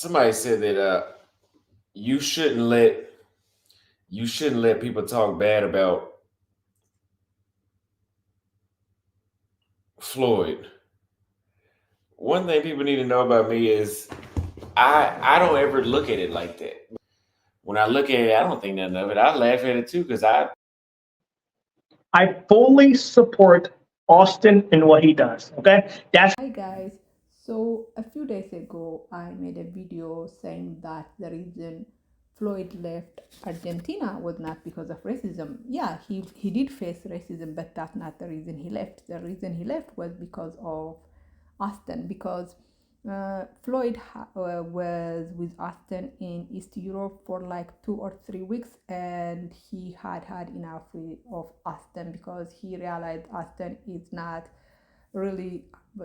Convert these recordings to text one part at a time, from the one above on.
Somebody said that you shouldn't let people talk bad about Floyd. One thing people need to know about me is I don't ever look at it like that. When I look at it, I don't think nothing of it. I laugh at it too because I fully support Austin in what he does. Okay, that's Hi guys. So a few days ago, I made a video saying that the reason Floyd left Argentina was not because of racism. Yeah, he did face racism, but that's not the reason he left. The reason he left was because of Austin, because Floyd was with Austin in East Europe for like 2 or 3 weeks, and he had enough of Austin because he realized Austin is not really,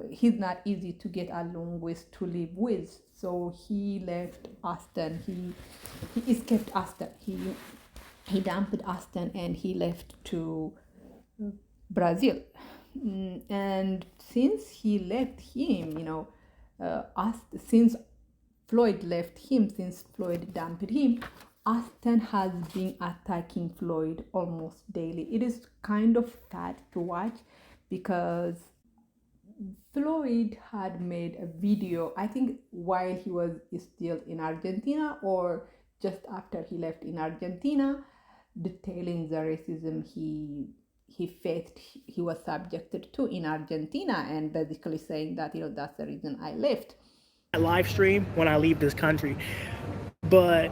he's not easy to get along with, to live with. So he left Austin. He escaped Austin. He dumped Austin and he left to Brazil. And since he left him, since Floyd left him, since Floyd dumped him, Austin has been attacking Floyd almost daily. It is kind of sad to watch because Floyd had made a video, I think while he was still in Argentina or just after he left in Argentina, detailing the racism he faced, he was subjected to in Argentina, and basically saying that that's the reason I left. Live stream when I leave this country. But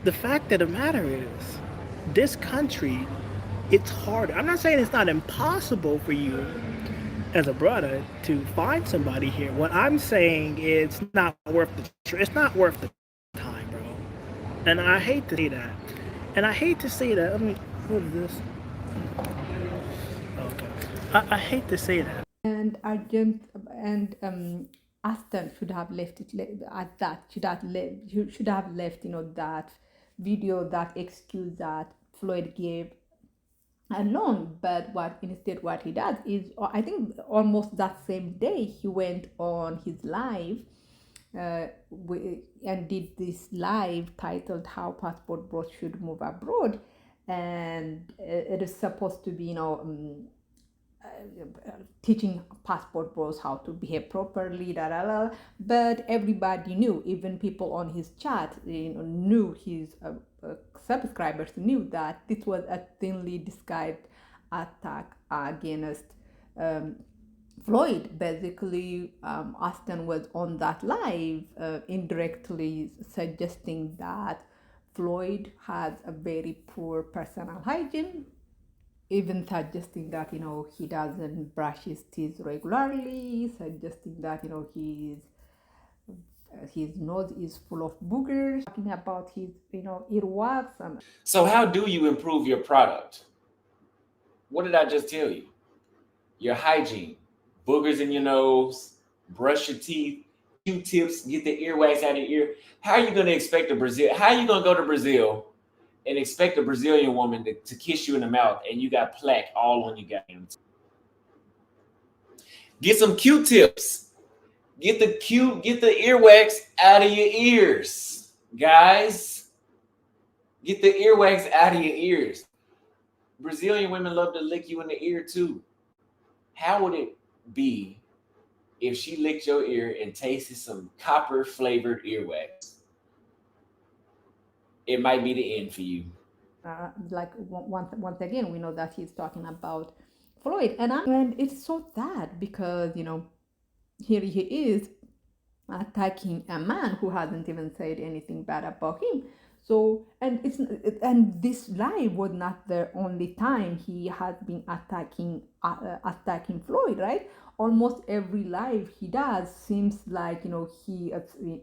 the fact of the matter is, this country, it's hard. I'm not saying it's not impossible for you as a brother to find somebody here. What I'm saying is it's not worth the time, bro. And I hate to say that. And I hate to say that. I mean, what is this? Okay. I hate to say that. And Aston should have left it at that. Should have left that video, that excuse that Floyd gave alone. But what he does is, I think almost that same day, he went on his live and did this live titled "How Passport Bros Should Move Abroad," and it is supposed to be teaching passport bros how to behave properly, but everybody knew, even people on his chat, knew, his subscribers knew that this was a thinly disguised attack against Floyd. Basically, Austin was on that live, indirectly suggesting that Floyd has a very poor personal hygiene, even suggesting that he doesn't brush his teeth regularly, suggesting that his nose is full of boogers, talking about his earwax. And so how do you improve your product? What did I just tell you? Your hygiene, boogers in your nose, brush your teeth, Q-tips, get the earwax out of your ear. How are you going to expect a Brazil? How are you going to go to Brazil and expect a Brazilian woman to kiss you in the mouth and you got plaque all on your goddamn teeth? Get some Q-tips. Get the earwax out of your ears, guys. Get the earwax out of your ears. Brazilian women love to lick you in the ear too. How would it be if she licked your ear and tasted some copper flavored earwax? It might be the end for you. like once again, we know that he's talking about Floyd, and it's so sad because here he is attacking a man who hasn't even said anything bad about him. So, and this live was not the only time he has been attacking Floyd, right? Almost every live he does seems like he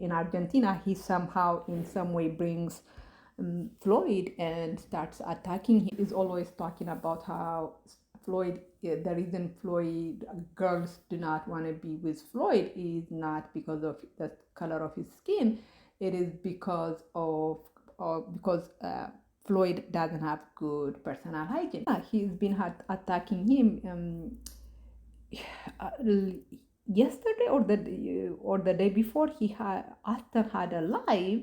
in Argentina, he somehow in some way brings Floyd and starts attacking him. Is always talking about how Floyd, the reason Floyd girls do not want to be with Floyd is not because of the color of his skin. It is because Floyd doesn't have good personal hygiene. Yeah, he's been attacking him. yesterday or the day before, Auston had a live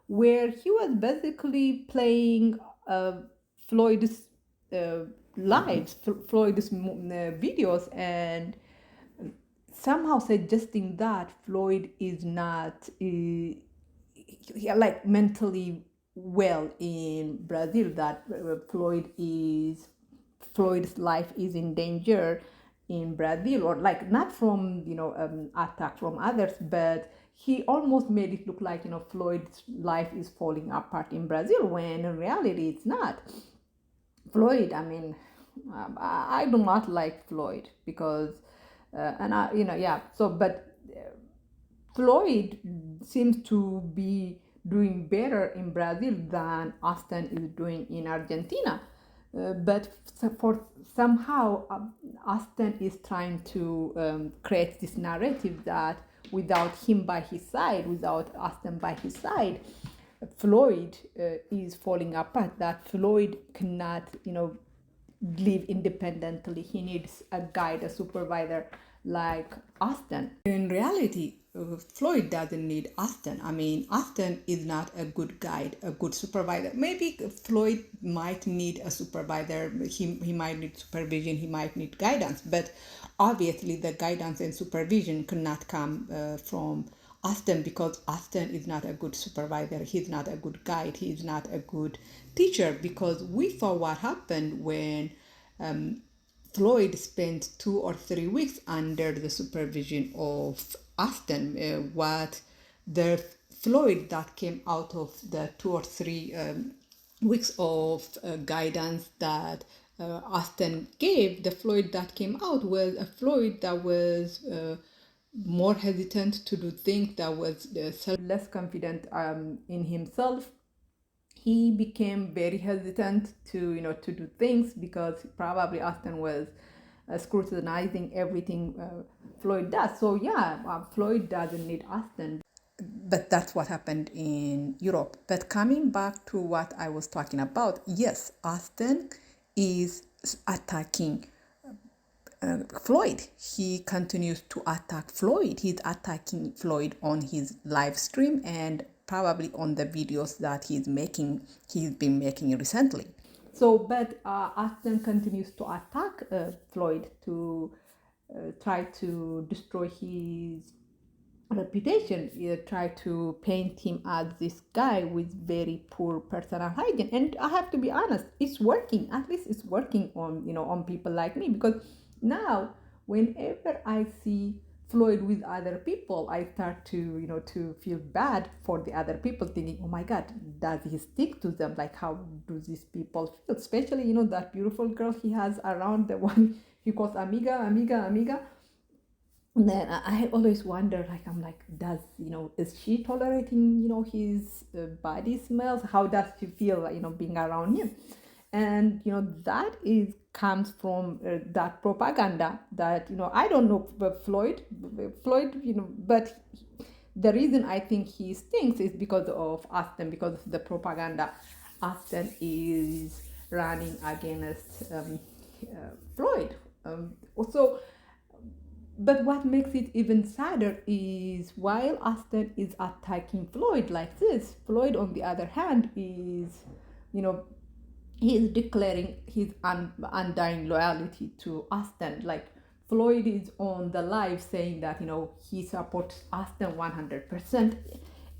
where he was basically playing Floyd's lives, Floyd's videos, and somehow suggesting that Floyd is not like mentally well in Brazil, that Floyd's life is in danger in Brazil, or like not from attack from others, but he almost made it look like Floyd's life is falling apart in Brazil, when in reality it's not. Floyd, I mean, I do not like Floyd because and I yeah, so but Floyd seems to be doing better in Brazil than Auston is doing in Argentina. But for somehow Auston is trying to create this narrative that without him by his side, without Auston by his side, Floyd is falling apart. That Floyd cannot, live independently. He needs a guide, a supervisor like Auston. In reality, Floyd doesn't need Auston. I mean, Auston is not a good guide, a good supervisor. Maybe Floyd might need a supervisor. He might need supervision. He might need guidance. But obviously, the guidance and supervision cannot come from Auston, because Auston is not a good supervisor. He's not a good guide. He's not a good teacher, because we saw what happened when Floyd spent 2 or 3 weeks under the supervision of Auston. What the Floyd that came out of the 2 or 3 weeks of guidance that Auston gave, the Floyd that came out was a Floyd that was more hesitant to do things, that was less confident in himself. He became very hesitant to to do things, because probably Auston was scrutinizing everything Floyd does. So yeah, Floyd doesn't need Auston. But that's what happened in Europe. But coming back to what I was talking about, yes, Auston is attacking Floyd. He continues to attack Floyd. He's attacking Floyd on his live stream and probably on the videos that he's been making recently. So, but Auston continues to attack Floyd to try to destroy his reputation, try to paint him as this guy with very poor personal hygiene. And I have to be honest, it's working. At least it's working on on people like me, because now whenever I see Floyd with other people, I start to to feel bad for the other people, thinking, oh my God, does he stick to them? Like, how do these people feel? Especially that beautiful girl he has around, the one he calls amiga. And then I always wonder, like, I'm like, does is she tolerating his body smells? How does she feel being around him? And that comes from that propaganda that I don't know, but Floyd but the reason I think he stinks is because of Auston, because of the propaganda Auston is running against Floyd. Also, but what makes it even sadder is, while Auston is attacking Floyd like this, Floyd on the other hand is he is declaring his undying loyalty to Auston. Like, Floyd is on the live saying that he supports Auston 100%,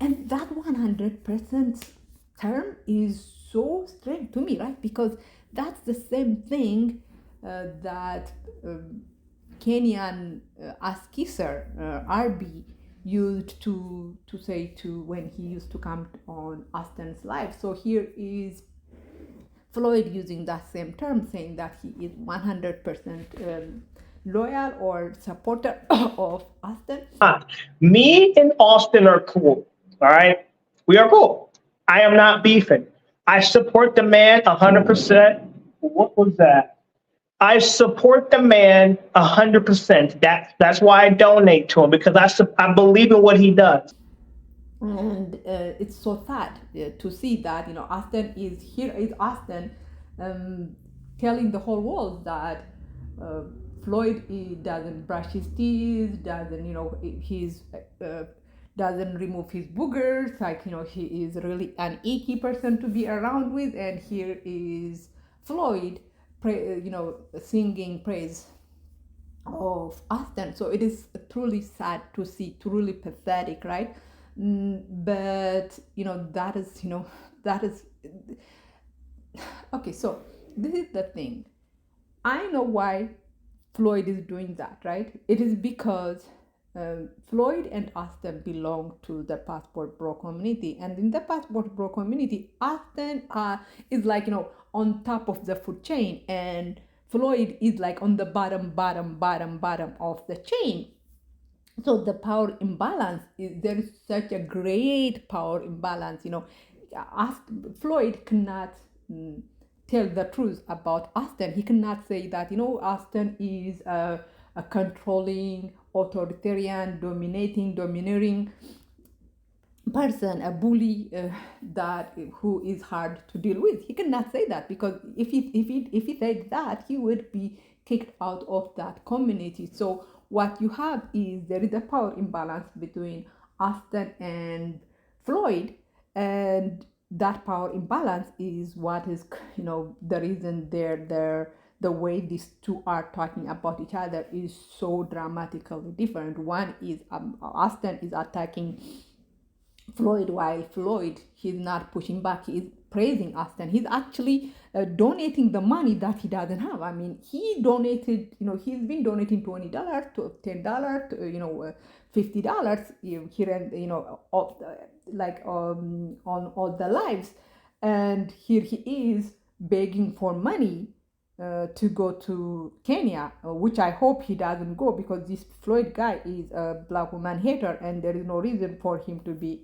and that 100% term is so strange to me, right? Because that's the same thing that Kenyan Askiser RB used to say to when he used to come on Auston's live. So here is Floyd using that same term, saying that he is 100% loyal or supporter of Auston. Me and Auston are cool. All right, we are cool. I am not beefing. I support the man 100%. What was that? I support the man 100%. That's why I donate to him, because I believe in what he does. And it's so sad to see that Auston is Auston telling the whole world that Floyd, he doesn't brush his teeth, doesn't, he's doesn't remove his boogers. Like, he is really an icky person to be around with. And here is Floyd, singing praise of Auston. So it is truly sad to see, truly pathetic, right? But that is okay. So this is the thing. I know why Floyd is doing that, right? It is because Floyd and Auston belong to the Passport Bro community, and in the Passport Bro community, Auston is like on top of the food chain, and Floyd is like on the bottom of the chain. So the power imbalance is, there is such a great power imbalance. Floyd cannot tell the truth about Auston. He cannot say that Auston is a controlling, authoritarian, domineering person, a bully who is hard to deal with. He cannot say that, because if he said that, he would be kicked out of that community. So what you have is, there is a power imbalance between Auston and Floyd, and that power imbalance is what is the reason the way these two are talking about each other is so dramatically different. One is Auston is attacking Floyd, while Floyd, he's not pushing back, he's praising Auston. He's actually donating the money that he doesn't have. I mean, he donated, he's been donating $20 to $10 to $50 here and on all the lives, and here he is begging for money to go to Kenya, which I hope he doesn't go, because this Floyd guy is a black woman hater, and there is no reason for him to be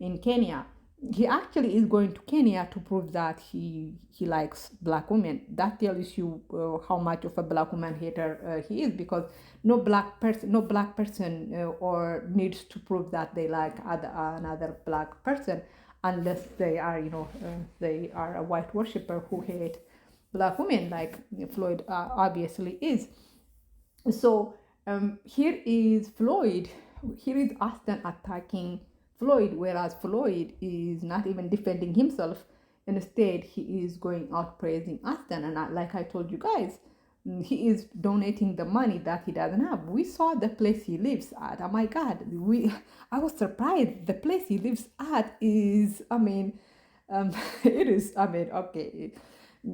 in Kenya. He actually is going to Kenya to prove that he likes black women. That tells you how much of a black woman hater he is, because no black person or needs to prove that they like another black person, unless they are they are a white worshiper who hate black women, like Floyd obviously is. So here is Auston attacking Floyd, whereas Floyd is not even defending himself. Instead, he is going out praising Auston, and like I told you guys, he is donating the money that he doesn't have. We saw the place he lives at. Oh my God, I was surprised. The place he lives at is, it is, okay.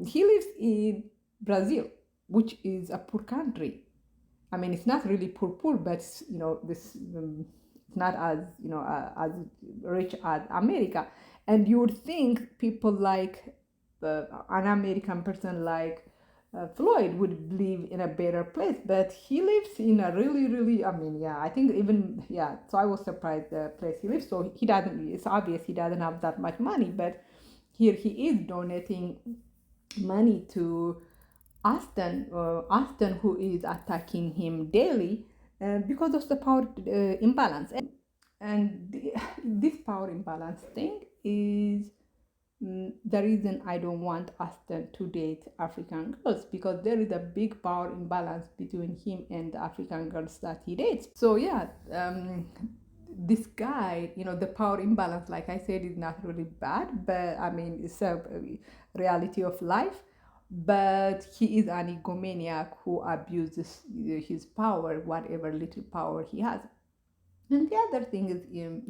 He lives in Brazil, which is a poor country. I mean, it's not really poor, but this it's not as as rich as America. And you would think people like an American person like Floyd would live in a better place, but he lives in a really, I think so I was surprised the place he lives. So it's obvious he doesn't have that much money, but here he is donating money to Auston, who is attacking him daily because of the power imbalance. And this power imbalance thing is the reason I don't want Auston to date African girls, because there is a big power imbalance between him and the African girls that he dates. So yeah, this guy, the power imbalance, like I said, is not really bad, but it's a reality of life. But he is an egomaniac who abuses his power, whatever little power he has. And the other thing is, in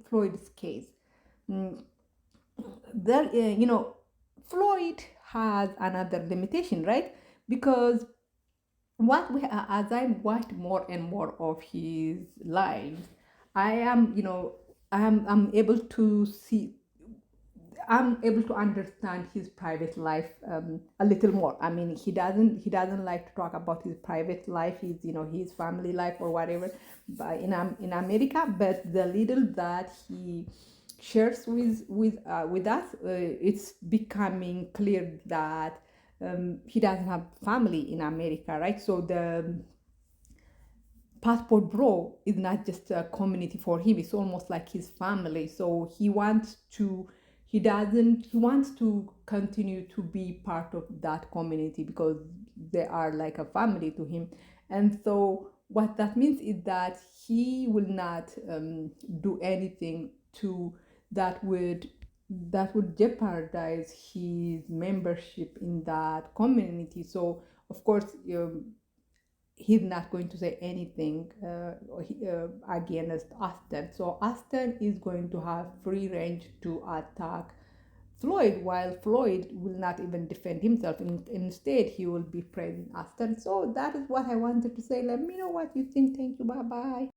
Floyd's case, Floyd has another limitation, right? Because as I watched more and more of his lives, I'm able to see, I'm able to understand his private life a little more. I mean, he doesn't like to talk about his private life, his family life or whatever, but in America. But the little that he shares with us, it's becoming clear that he doesn't have family in America, right? So the Passport Bro is not just a community for him; it's almost like his family. So he wants to continue to be part of that community, because they are like a family to him. And so what that means is that he will not do anything to that would jeopardize his membership in that community. So of course he's not going to say anything against Auston. So Auston is going to have free range to attack Floyd, while Floyd will not even defend himself. Instead, he will be praising Auston. So that is what I wanted to say. Let me know what you think. Thank you. Bye bye.